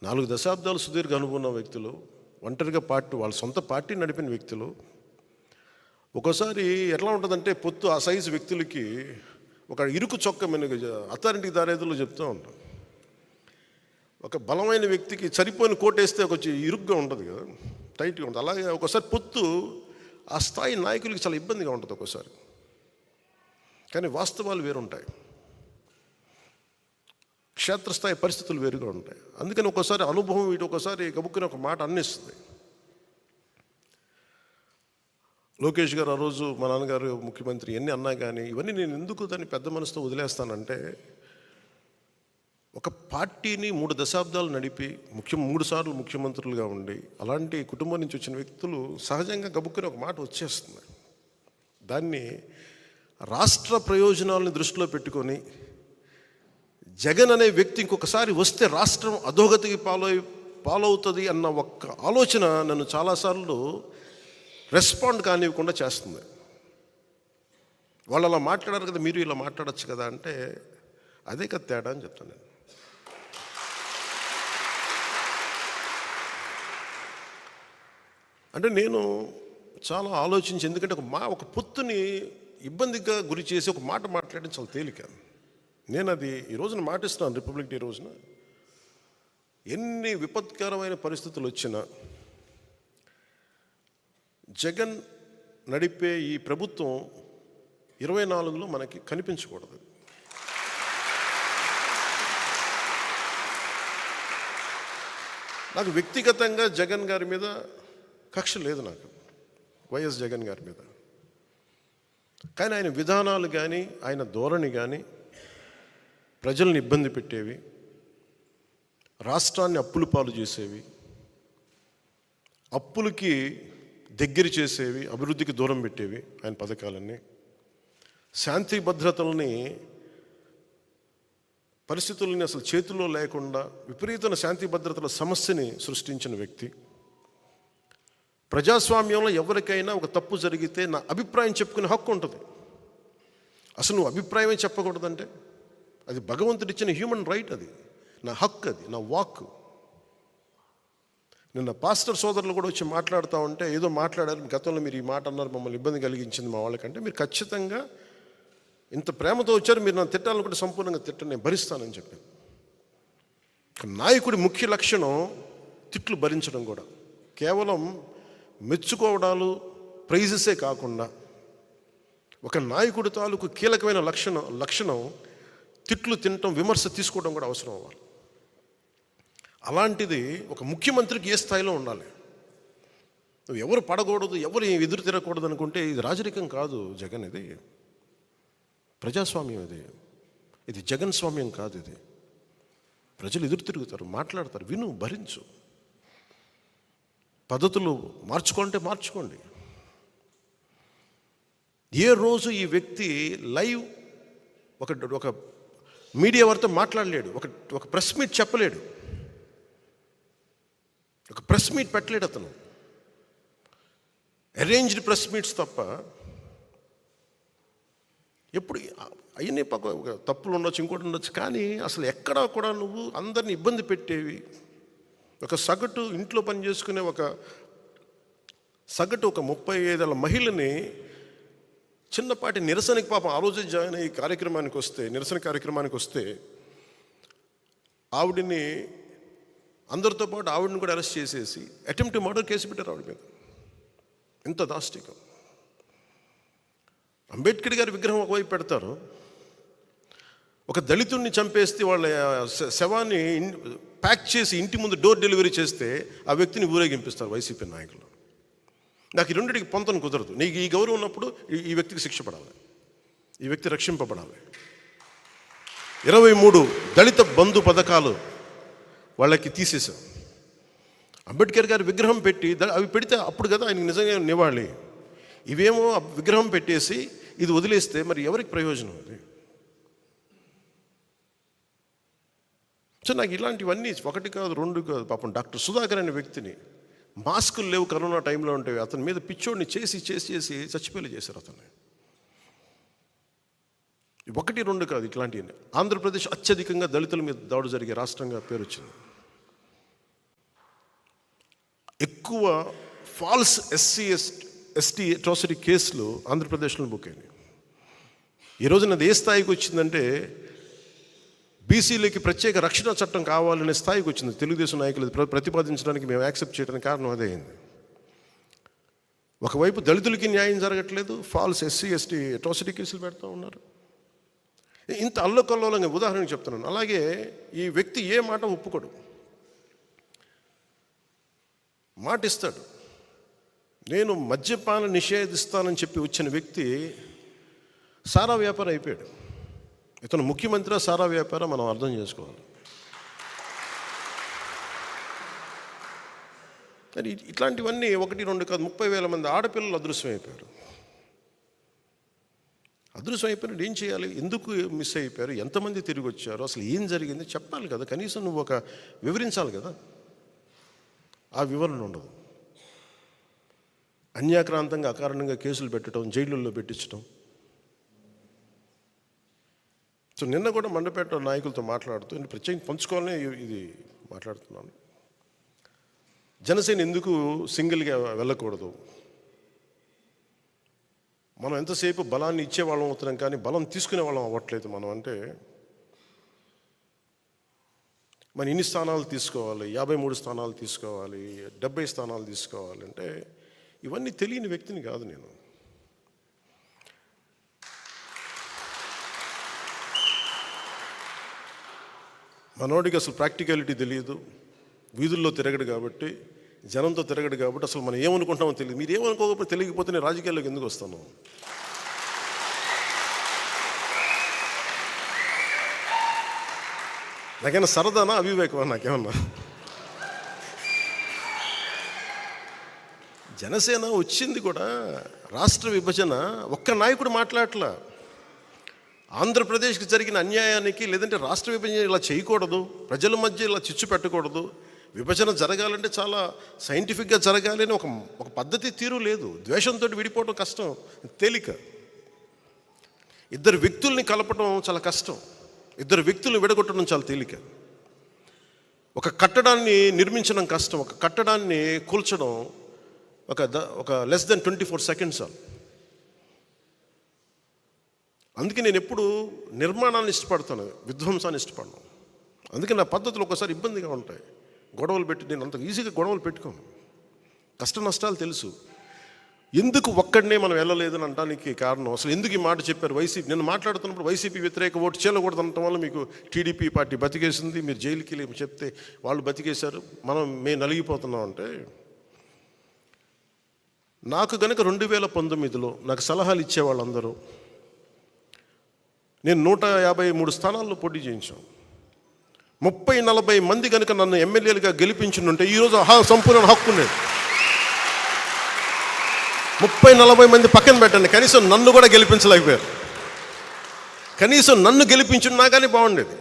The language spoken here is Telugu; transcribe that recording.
4 దశాబ్దాలు సుదీర్ఘ అనుభవం ఉన్న వ్యక్తులు, ఒంటరిగా వాళ్ళ సొంత పార్టీ నడిపిన వ్యక్తులు. ఒక్కోసారి ఎట్లా ఉంటుందంటే పొత్తు ఆ సైజు వ్యక్తులకి ఒక ఇరుకు చొక్క అథారిటీకి దారేదులో చెప్తూ ఉంటాం. ఒక బలమైన వ్యక్తికి సరిపోయిన కోటేస్తే కొంచెం ఇరుగ్గా ఉంటుంది కదా, టైట్గా ఉంటుంది. అలాగే ఒకసారి పొత్తు ఆ స్థాయి నాయకులకి చాలా ఇబ్బందిగా ఉంటుంది ఒక్కోసారి. కానీ వాస్తవాలు వేరుంటాయి, క్షేత్రస్థాయి పరిస్థితులు వేరుగా ఉంటాయి. అందుకని ఒక్కోసారి అనుభవం ఇటు ఒకసారి గబుక్కుని ఒక మాట అన్నిస్తుంది. లోకేష్ గారు ఆ రోజు మా నాన్నగారు ముఖ్యమంత్రి ఎన్ని అన్నా కానీ ఇవన్నీ నేను ఎందుకు దాన్ని పెద్ద మనసుతో వదిలేస్తానంటే, ఒక పార్టీని 3 దశాబ్దాలు నడిపి 3 సార్లు ముఖ్యమంత్రులుగా ఉండి అలాంటి కుటుంబం నుంచి వచ్చిన వ్యక్తులు సహజంగా గబుక్కుని ఒక మాట వచ్చేస్తుంది. దాన్ని రాష్ట్ర ప్రయోజనాలను దృష్టిలో పెట్టుకొని జగన్ అనే వ్యక్తి ఇంకొకసారి వస్తే రాష్ట్రం అధోగతికి పాలవుతుంది అన్న ఒక్క ఆలోచన నన్ను చాలాసార్లు రెస్పాండ్ కానివ్వకుండా చేస్తుంది. వాళ్ళు అలా మాట్లాడారు కదా, మీరు ఇలా మాట్లాడచ్చు కదా అంటే అదే కదా తేడా అని చెప్తాను నేను. అంటే నేను చాలా ఆలోచించి, ఎందుకంటే ఒక పొత్తుని ఇబ్బందిగా గురి చేసి ఒక మాట మాట్లాడడం చాలా తేలిక. నేను అది ఈ రోజున మాటిస్తున్నాను. రిపబ్లిక్ డే రోజున ఎన్ని విపత్కరమైన పరిస్థితులు వచ్చినా జగన్ నడిపే ఈ ప్రభుత్వం 24లో మనకి కనిపించకూడదు. నాకు వ్యక్తిగతంగా జగన్ గారి మీద కక్ష లేదు, నాకు వైఎస్ జగన్ గారి మీద. కానీ ఆయన విధానాలు కానీ ఆయన ధోరణి కానీ ప్రజల్ని ఇబ్బంది పెట్టేవి, రాష్ట్రాన్ని అప్పుల పాలు చేసేవి, అప్పులకి దగ్గర చేసేవి, అభివృద్ధికి దూరం పెట్టేవి ఆయన పథకాలన్నీ. శాంతి భద్రతల్ని పరిస్థితుల్ని అసలు చేతుల్లో లేకుండా విపరీతమైన శాంతి భద్రతల సమస్యని సృష్టించిన వ్యక్తి. ప్రజాస్వామ్యంలో ఎవరికైనా ఒక తప్పు జరిగితే నా అభిప్రాయం చెప్పుకునే హక్కు ఉంటుంది. అసలు నువ్వు అభిప్రాయమే చెప్పకూడదంటే అది భగవంతుడిచ్చిన హ్యూమన్ రైట్, అది నా హక్కు, అది నా వాక్. నిన్న పాస్టర్ సోదరులు కూడా వచ్చి మాట్లాడుతూ ఉంటే ఏదో మాట్లాడారు, గతంలో మీరు ఈ మాట అన్నారు, మమ్మల్ని ఇబ్బంది కలిగించింది మా వాళ్ళకంటే, మీరు ఖచ్చితంగా ఇంత ప్రేమతో వచ్చారు, మీరు నన్ను తిట్టాలని కూడా సంపూర్ణంగా తిట్టని నేను భరిస్తానని చెప్పాను. నాయకుడి ముఖ్య లక్షణం తిట్లు భరించడం కూడా. కేవలం మెచ్చుకోవడాలు ప్రైజెసే కాకుండా ఒక నాయకుడి తాలూకు కీలకమైన లక్షణం తిట్లు తినటం, విమర్శ తీసుకోవడం కూడా అవసరం అవ్వాలి. అలాంటిది ఒక ముఖ్యమంత్రికి ఏ స్థాయిలో ఉండాలి. నువ్వు ఎవరు పడకూడదు, ఎవరు ఎదురు తిరగకూడదు అనుకుంటే ఇది రాజరికం కాదు జగన్, ఇది ప్రజాస్వామ్యం, ఇది జగన్ స్వామ్యం కాదు. ఇది ప్రజలు ఎదురు తిరుగుతారు, మాట్లాడతారు, విను, భరించు. పద్ధతులు మార్చుకోండి, మార్చుకోండి. ఏ రోజు ఈ వ్యక్తి లైవ్ ఒక మీడియా వారితో మాట్లాడలేడు, ఒక ప్రెస్ మీట్ చెప్పలేడు, ఒక ప్రెస్ మీట్ పెట్టలేడు అతను. అరేంజ్డ్ ప్రెస్ మీట్స్ తప్ప. ఎప్పుడు అవన్నీ తప్పులు ఉండొచ్చు, ఇంకోటి ఉండొచ్చు, కానీ అసలు ఎక్కడా కూడా నువ్వు అందరిని ఇబ్బంది పెట్టేవి, ఒక సగటు ఇంట్లో పని చేసుకునే ఒక 35 ఏళ్ళ మహిళని చిన్నపాటి నిరసనకి పాపం ఆ రోజే జాయిన్ అయ్యి నిరసన కార్యక్రమానికి వస్తే ఆవిడని అందరితో పాటు ఆవిడని కూడా అరెస్ట్ చేసేసి అటెంప్ట్ మర్డర్ కేసు పెట్టారు ఆవిడ మీద. ఎంత దాష్టికం. అంబేద్కర్ గారి విగ్రహం ఒకవైపు పెడతారు, ఒక దళితుడిని చంపేస్తే వాళ్ళ శవాన్ని ప్యాక్ చేసి ఇంటి ముందు డోర్ డెలివరీ చేస్తే ఆ వ్యక్తిని ఊరేగింపిస్తారు వైసీపీ నాయకులు. నాకు ఈ రెండింటికి పొంతన కుదరదు. నీకు ఈ గౌరవం ఉన్నప్పుడు ఈ వ్యక్తికి శిక్ష పడాలి, ఈ వ్యక్తి రక్షింపబడాలి. 23 దళిత బంధు పథకాలు వాళ్ళకి తీసేశాం. అంబేద్కర్ గారి విగ్రహం పెట్టి అవి పెడితే అప్పుడు కదా ఆయనకి నిజంగా నివాళి. ఇవేమో విగ్రహం పెట్టేసి ఇది వదిలేస్తే మరి ఎవరికి ప్రయోజనం అది? సో నాకు ఇలాంటివన్నీ 1 కాదు 2 కాదు. పాపం డాక్టర్ సుధాకర్ అనే వ్యక్తిని మాస్కులు లేవు కరోనా టైంలో ఉంటాయి, అతని మీద పిచ్చోడిని చేసి చచ్చిపోయేలా చేశారు అతన్ని. 1, 2 కాదు ఇట్లాంటివి. ఆంధ్రప్రదేశ్ అత్యధికంగా దళితుల మీద దాడి జరిగే రాష్ట్రంగా పేరు వచ్చింది. ఎక్కువ ఫాల్స్ ఎస్టీ అట్రాసిటీ కేసులు ఆంధ్రప్రదేశ్లో బుక్ అయినాయి. ఈ రోజున అది ఏ స్థాయికి వచ్చిందంటే బీసీలకి ప్రత్యేక రక్షణ చట్టం కావాలనే స్థాయికి వచ్చింది. తెలుగుదేశం నాయకులు ప్రతిపాదించడానికి మేము యాక్సెప్ట్ చేయడానికి కారణం అదే అయింది. ఒకవైపు దళితులకి న్యాయం జరగట్లేదు, ఫాల్స్ ఎస్టీ అట్రాసిటీ కేసులు పెడతా ఉన్నారు. ఇంత అల్లకల్లోలంగా ఉదాహరణకు చెప్తున్నాను. అలాగే ఈ వ్యక్తి ఏ మాట ఒప్పుకోడు, మాట ఇస్తాడు. నేను మద్యపాన నిషేధిస్తానని చెప్పి వచ్చిన వ్యక్తి సారా వ్యాపారం అయిపోయాడు. ఇతను ముఖ్యమంత్రి సారా వ్యాపారం మనం అర్థం చేసుకోవాలి. కానీ ఇట్లాంటివన్నీ 1-2 కాదు, 30,000 మంది ఆడపిల్లలు అదృశ్యమైపోయారు. అదృశ్యమైపోయినట్టు ఏం చేయాలి? ఎందుకు మిస్ అయిపోయారు? ఎంతమంది తిరిగి వచ్చారు? అసలు ఏం జరిగింది చెప్పాలి కదా, కనీసం నువ్వు ఒక వివరించాలి కదా. ఆ వివరణ ఉండదు. అన్యాక్రాంతంగా అకారణంగా కేసులు పెట్టడం, జైళ్ళల్లో పెట్టించడం. సో నిన్న కూడా మండపేట నాయకులతో మాట్లాడుతూ ప్రత్యేకంగా పంచుకోవాలని ఇది మాట్లాడుతున్నాను. జనసేన ఎందుకు సింగిల్గా వెళ్ళకూడదు? మనం ఎంతసేపు బలాన్ని ఇచ్చేవాళ్ళం అవుతున్నాం కానీ బలం తీసుకునే వాళ్ళం అవ్వట్లేదు. మనం అంటే మన ఇన్ని స్థానాలు తీసుకోవాలి, 53 స్థానాలు తీసుకోవాలి, 70 స్థానాలు తీసుకోవాలి అంటే ఇవన్నీ తెలియని వ్యక్తిని కాదు నేను. మనోడికి అసలు ప్రాక్టికాలిటీ తెలియదు, వీధుల్లో తిరగడు కాబట్టి, జనంతో తిరగడు కాబట్టి అసలు మనం ఏమనుకుంటామో తెలియదు. మీరు ఏమనుకోకపోతే తెలియకపోతే నేను రాజకీయాల్లోకి ఎందుకు వస్తాను? నాకేమన్నా సరదానా అవివేకమా? నాకేమన్నా జనసేన వచ్చింది కూడా రాష్ట్ర విభజన ఒక్క నాయకుడు మాట్లాడట్లా. ఆంధ్రప్రదేశ్కి జరిగిన అన్యాయానికి, లేదంటే రాష్ట్ర విభజన ఇలా చేయకూడదు, ప్రజల మధ్య ఇలా చిచ్చు పెట్టకూడదు, విభజన జరగాలంటే చాలా సైంటిఫిక్గా జరగాలి అని ఒక పద్ధతి తీరు లేదు. ద్వేషంతో విడిపోవడం కష్టం, తేలిక. ఇద్దరు వ్యక్తుల్ని కలపడం చాలా కష్టం, ఇద్దరు వ్యక్తులను విడగొట్టడం చాలా తేలిక. ఒక కట్టడాన్ని నిర్మించడం కష్టం, ఒక కట్టడాన్ని కూల్చడం ఒక లెస్ దెన్ 24 సెకండ్స్ చాలు. అందుకే నేను ఎప్పుడు నిర్మాణాన్ని ఇష్టపడతాను, విధ్వంసాన్ని ఇష్టపడను. అందుకే నా పద్ధతులు ఒకసారి ఇబ్బందిగా ఉంటాయి. గొడవలు పెట్టి నేను అంత ఈజీగా గొడవలు పెట్టుకోను. కష్ట నష్టాలు తెలుసు. ఎందుకు ఒక్కడనే మనం వెళ్ళలేదని అనడానికి కారణం, అసలు ఎందుకు ఈ మాట చెప్పారు? వైసీపీ, నేను మాట్లాడుతున్నప్పుడు వైసీపీ వ్యతిరేక ఓటు చేయకూడదు అనటం వల్ల మీకు టీడీపీ పార్టీ బతికేసింది, మీరు జైలుకి వెళ్ళి చెప్తే వాళ్ళు బతికేశారు, మేము నలిగిపోతున్నాం. అంటే నాకు కనుక 2019లో నాకు సలహాలు ఇచ్చేవాళ్ళందరూ, నేను 153 స్థానాల్లో పోటీ చేయించాం. 30-40 మంది కనుక నన్ను ఎమ్మెల్యేలుగా గెలిపించుంటే ఈరోజు సంపూర్ణ హక్కు ఉండేది. 30-40 మంది పక్కన పెట్టండి, కనీసం నన్ను కూడా గెలిపించలేకపోయారు. కనీసం నన్ను గెలిపించున్నా కానీ బాగుండేది.